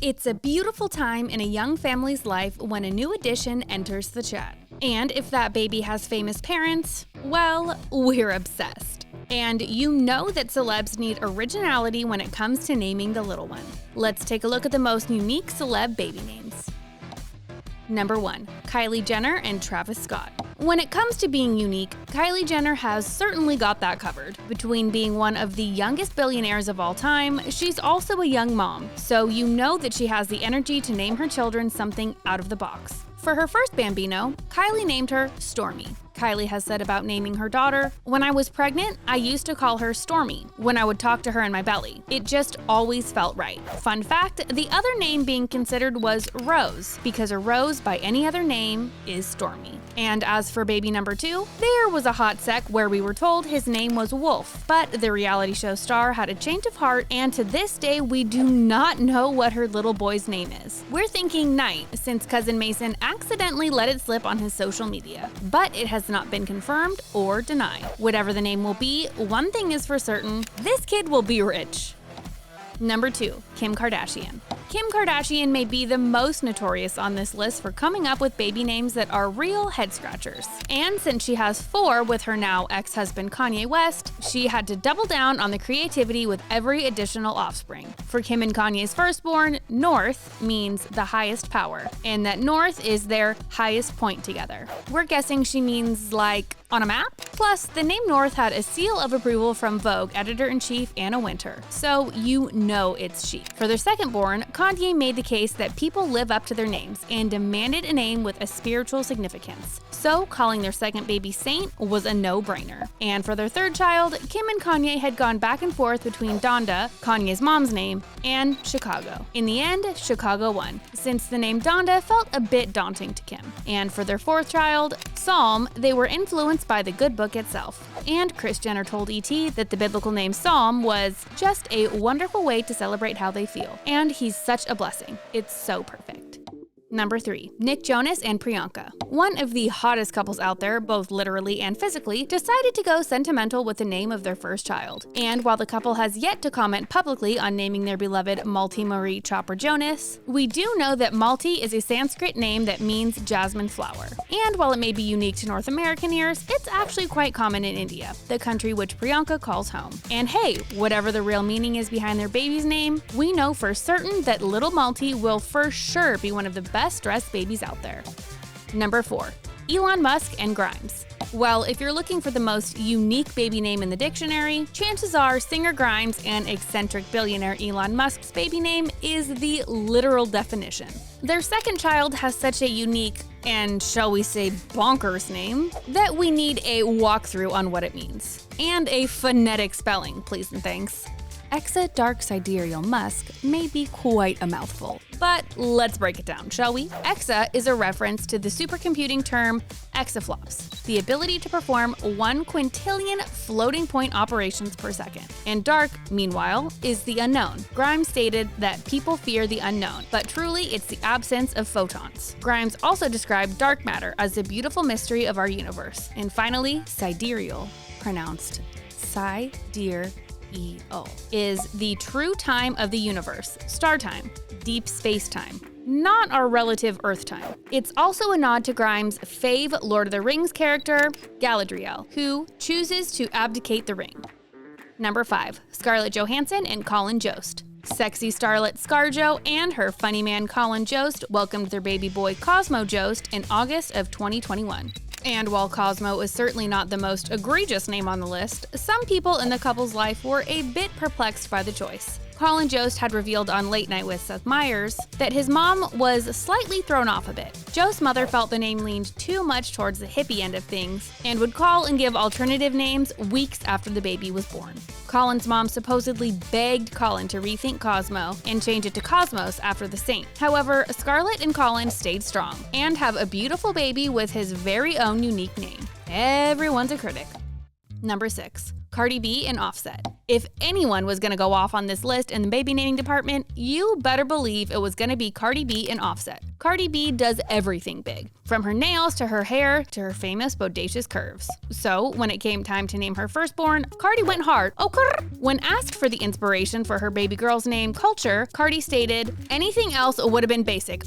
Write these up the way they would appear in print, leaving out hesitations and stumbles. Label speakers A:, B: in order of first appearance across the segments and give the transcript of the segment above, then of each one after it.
A: It's a beautiful time in a young family's life when a new addition enters the chat. And if that baby has famous parents, well, we're obsessed. And you know that celebs need originality when it comes to naming the little one. Let's take a look at the most unique celeb baby names. Number 1. Kylie Jenner and Travis Scott. When it comes to being unique, Kylie Jenner has certainly got that covered. Between being one of the youngest billionaires of all time, she's also a young mom, so you know that she has the energy to name her children something out of the box. For her first bambino, Kylie named her Stormy. Kylie has said about naming her daughter, "When I was pregnant, I used to call her Stormy when I would talk to her in my belly. It just always felt right." Fun fact, the other name being considered was Rose, because a rose by any other name is Stormy. And as for baby number 2, there was a hot sec where we were told his name was Wolf, but the reality show star had a change of heart, and to this day we do not know what her little boy's name is. We're thinking Knight, since cousin Mason accidentally let it slip on his social media, but it has not been confirmed or denied. Whatever the name will be, one thing is for certain, this kid will be rich. Number 2. Kim Kardashian. Kim Kardashian may be the most notorious on this list for coming up with baby names that are real head-scratchers. And since she has 4 with her now ex-husband Kanye West, she had to double down on the creativity with every additional offspring. For Kim and Kanye's firstborn, North means the highest power, and that North is their highest point together. We're guessing she means like on a map? Plus, the name North had a seal of approval from Vogue editor-in-chief Anna Wintour, so you know it's chic. For their second-born, Kanye made the case that people live up to their names and demanded a name with a spiritual significance. So calling their second baby Saint was a no-brainer. And for their third child, Kim and Kanye had gone back and forth between Donda, Kanye's mom's name, and Chicago. In the end, Chicago won, since the name Donda felt a bit daunting to Kim. And for their fourth child, Psalm, they were influenced by the good book itself. And Kris Jenner told ET that the biblical name Psalm was just a wonderful way to celebrate how they feel. And he's such a blessing. It's so perfect. Number 3. Nick Jonas and Priyanka. One of the hottest couples out there, both literally and physically, decided to go sentimental with the name of their first child. And while the couple has yet to comment publicly on naming their beloved Malti Marie Chopper Jonas, we do know that Malti is a Sanskrit name that means jasmine flower. And while it may be unique to North American ears, it's actually quite common in India, the country which Priyanka calls home. And hey, whatever the real meaning is behind their baby's name, we know for certain that little Malti will for sure be one of the best dressed babies out there. Number 4. Elon Musk and Grimes. Well, if you're looking for the most unique baby name in the dictionary, chances are singer Grimes and eccentric billionaire Elon Musk's baby name is the literal definition. Their second child has such a unique and, shall we say, bonkers name that we need a walkthrough on what it means. And a phonetic spelling, please and thanks. Exa Dark Sidereal Musk may be quite a mouthful, but let's break it down, shall we? Exa is a reference to the supercomputing term exaflops, the ability to perform 1 quintillion floating point operations per second. And dark, meanwhile, is the unknown. Grimes stated that people fear the unknown, but truly it's the absence of photons. Grimes also described dark matter as the beautiful mystery of our universe. And finally, sidereal, pronounced sidereal, is the true time of the universe, star time, deep space time, not our relative Earth time. It's also a nod to Grimes' fave Lord of the Rings character, Galadriel, who chooses to abdicate the ring. Number 5. Scarlett Johansson and Colin Jost. Sexy starlet ScarJo and her funny man Colin Jost welcomed their baby boy Cosmo Jost in August of 2021. And while Cosmo is certainly not the most egregious name on the list, some people in the couple's life were a bit perplexed by the choice. Colin Jost had revealed on Late Night with Seth Meyers that his mom was slightly thrown off a bit. Jost's mother felt the name leaned too much towards the hippie end of things and would call and give alternative names weeks after the baby was born. Colin's mom supposedly begged Colin to rethink Cosmo and change it to Cosmos after the saint. However, Scarlett and Colin stayed strong and have a beautiful baby with his very own unique name. Everyone's a critic. Number 6. Cardi B and Offset. If anyone was gonna go off on this list in the baby naming department, you better believe it was gonna be Cardi B and Offset. Cardi B does everything big, from her nails to her hair to her famous bodacious curves. So when it came time to name her firstborn, Cardi went hard. When asked for the inspiration for her baby girl's name, Culture, Cardi stated, anything else would have been basic.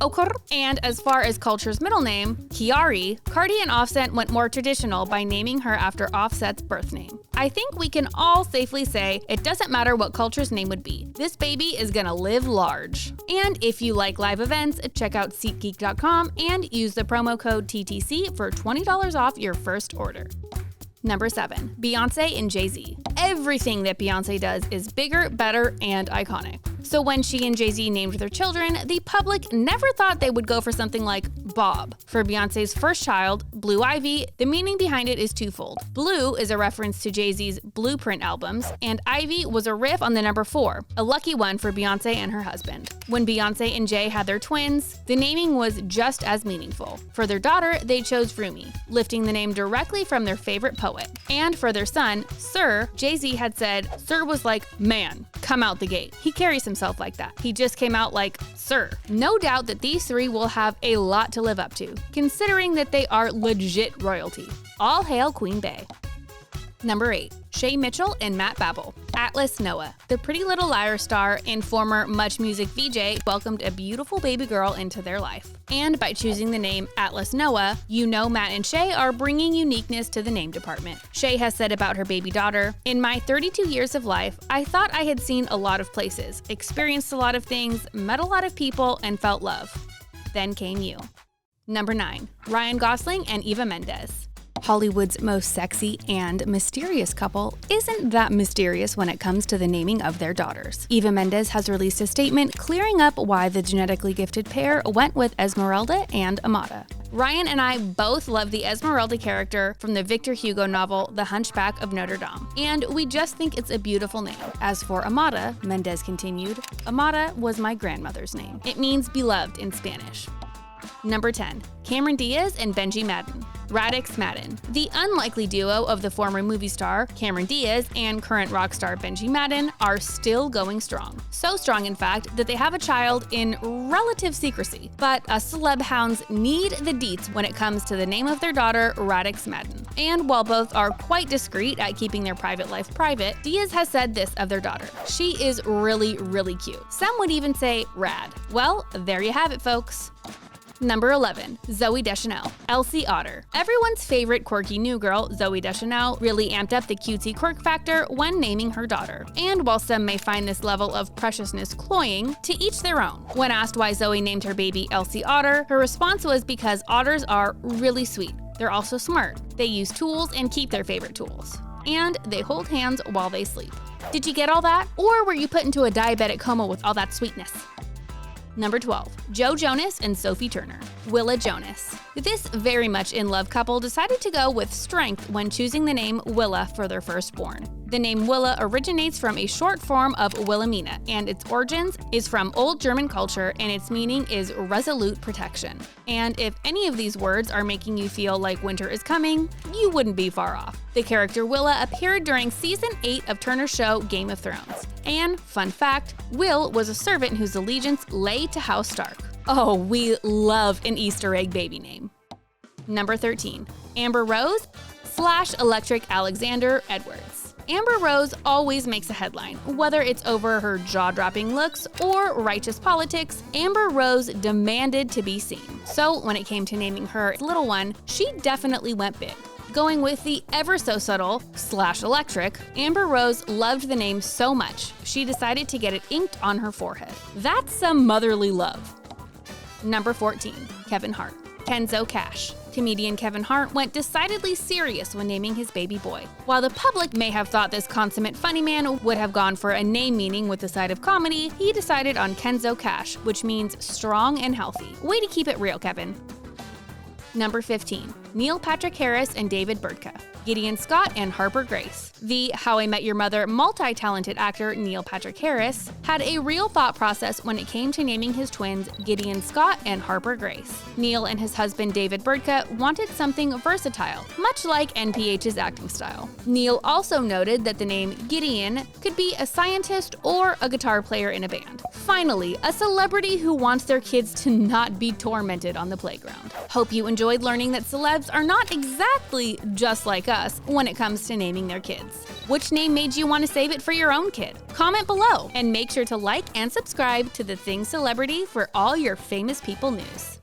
A: And as far as Culture's middle name, Kiari, Cardi and Offset went more traditional by naming her after Offset's birth name. I think we can all safely say it doesn't matter what Culture's name would be. This baby is gonna live large. And if you like live events, check out SeatGeek.com and use the promo code TTC for $20 off your first order. Number 7, Beyonce and Jay-Z. Everything that Beyonce does is bigger, better, and iconic. So when she and Jay-Z named their children, the public never thought they would go for something like Bob. For Beyonce's first child, Blue Ivy, the meaning behind it is twofold. Blue is a reference to Jay-Z's Blueprint albums, and Ivy was a riff on the number 4, a lucky one for Beyonce and her husband. When Beyonce and Jay had their twins, the naming was just as meaningful. For their daughter, they chose Rumi, lifting the name directly from their favorite poet. And for their son, Sir, Jay-Z had said, Sir was like, man, come out the gate. He carries himself like that. He just came out like, Sir. No doubt that these three will have a lot to live up to, considering that they are legit royalty. All hail Queen Bey. Number 8, Shay, Mitchel, and Matt Babel. Atlas Noah, the Pretty Little Liars star and former Much Music VJ, welcomed a beautiful baby girl into their life. And by choosing the name Atlas Noah, you know Matt and Shay are bringing uniqueness to the name department. Shay has said about her baby daughter, in my 32 years of life, I thought I had seen a lot of places, experienced a lot of things, met a lot of people, and felt love. Then came you. Number 9, Ryan Gosling and Eva Mendes. Hollywood's most sexy and mysterious couple isn't that mysterious when it comes to the naming of their daughters. Eva Mendes has released a statement clearing up why the genetically gifted pair went with Esmeralda and Amada. Ryan and I both love the Esmeralda character from the Victor Hugo novel The Hunchback of Notre Dame, and we just think it's a beautiful name. As for Amada, Mendes continued, Amada was my grandmother's name. It means beloved in Spanish. Number 10, Cameron Diaz and Benji Madden. Radix Madden. The unlikely duo of the former movie star Cameron Diaz and current rock star Benji Madden are still going strong. So strong, in fact, that they have a child in relative secrecy. But us celeb hounds need the deets when it comes to the name of their daughter, Radix Madden. And while both are quite discreet at keeping their private life private, Diaz has said this of their daughter: she is really, really cute. Some would even say rad. Well, there you have it, folks. Number 11, Zooey Deschanel. Elsie Otter. Everyone's favorite quirky new girl, Zooey Deschanel, really amped up the cutesy quirk factor when naming her daughter. And while some may find this level of preciousness cloying, to each their own. When asked why Zooey named her baby Elsie Otter, her response was because otters are really sweet. They're also smart. They use tools and keep their favorite tools. And they hold hands while they sleep. Did you get all that? Or were you put into a diabetic coma with all that sweetness? Number 12, Joe Jonas and Sophie Turner. Willa Jonas. This very much in love couple decided to go with strength when choosing the name Willa for their firstborn. The name Willa originates from a short form of Wilhelmina, and its origins is from Old German culture, and its meaning is resolute protection. And if any of these words are making you feel like winter is coming, you wouldn't be far off. The character Willa appeared during season 8 of Turner's show Game of Thrones. And, fun fact, Will was a servant whose allegiance lay to House Stark. Oh, we love an Easter egg baby name. Number 13, Amber Rose / Electric Alexander Edwards. Amber Rose always makes a headline. Whether it's over her jaw-dropping looks or righteous politics, Amber Rose demanded to be seen. So when it came to naming her little one, she definitely went big. Going with the ever so subtle / electric, Amber Rose loved the name so much, she decided to get it inked on her forehead. That's some motherly love. Number 14, Kevin Hart. Kenzo Cash. Comedian Kevin Hart went decidedly serious when naming his baby boy. While the public may have thought this consummate funny man would have gone for a name meaning with a side of comedy, he decided on Kenzo Cash, which means strong and healthy. Way to keep it real, Kevin. Number 15, Neil Patrick Harris and David Burtka. Gideon Scott and Harper Grace. The How I Met Your Mother multi-talented actor Neil Patrick Harris had a real thought process when it came to naming his twins Gideon Scott and Harper Grace. Neil and his husband David Burtka wanted something versatile, much like NPH's acting style. Neil also noted that the name Gideon could be a scientist or a guitar player in a band. Finally, a celebrity who wants their kids to not be tormented on the playground. Hope you enjoyed learning that celebs are not exactly just like us when it comes to naming their kids. Which name made you want to save it for your own kid? Comment below and make sure to like and subscribe to The Thing Celebrity for all your famous people news.